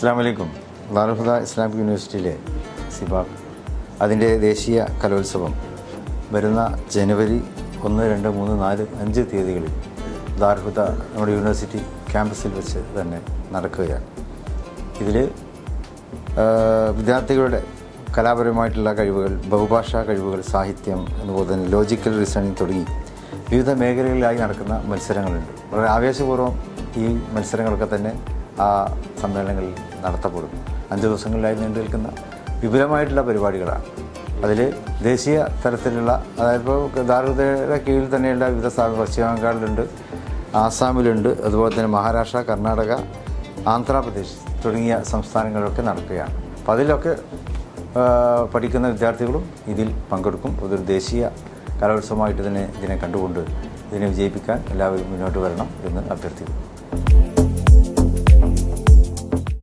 അസ്സലാമു അലൈക്കും. ദാറുൽ ഹുദ ഇസ്ലാമിക് യൂണിവേഴ്സിറ്റിയിലെ സിബാബ് അതിൻ്റെ ദേശീയ കലോത്സവം വരുന്ന ജനുവരി 1, 2, 3, 4, 5 തീയതികളിൽ ദാറുൽ ഹുദ നമ്മുടെ യൂണിവേഴ്സിറ്റി ക്യാമ്പസിൽ വെച്ച് തന്നെ നടക്കുകയാണ്. ഇതിൽ വിദ്യാർത്ഥികളുടെ കലാപരമായിട്ടുള്ള കഴിവുകൾ, ബഹുഭാഷാ കഴിവുകൾ, സാഹിത്യം, അതുപോലെ തന്നെ ലോജിക്കൽ റീസണിങ് തുടങ്ങി വിവിധ മേഖലകളിലായി നടക്കുന്ന മത്സരങ്ങളുണ്ട്. വളരെ ആവേശപൂർവ്വം ഈ മത്സരങ്ങളൊക്കെ തന്നെ ആ സമ്മേളനങ്ങളിൽ നടത്തപ്പെടും. 5 ദിവസങ്ങളിലായി നീണ്ടു നിൽക്കുന്ന വിപുലമായിട്ടുള്ള പരിപാടികളാണ്. അതിൽ ദേശീയ തലത്തിലുള്ള, അതായത് ഇപ്പോൾ ദാറുൽ കീഴിൽ തന്നെയുള്ള വിവിധ പശ്ചിമ ബംഗാളിലുണ്ട്, ആസാമിലുണ്ട്, അതുപോലെ തന്നെ മഹാരാഷ്ട്ര, കർണാടക, ആന്ധ്രാപ്രദേശ് തുടങ്ങിയ സംസ്ഥാനങ്ങളിലൊക്കെ നടക്കുകയാണ്. അപ്പോൾ അതിലൊക്കെ പഠിക്കുന്ന വിദ്യാർത്ഥികളും ഇതിൽ പങ്കെടുക്കും. അതൊരു ദേശീയ കലോത്സവമായിട്ട് തന്നെ ഇതിനെ കണ്ടുകൊണ്ട് ഇതിനെ വിജയിപ്പിക്കാൻ എല്ലാവരും മുന്നോട്ട് വരണം എന്ന് അഭ്യർത്ഥിക്കുന്നു.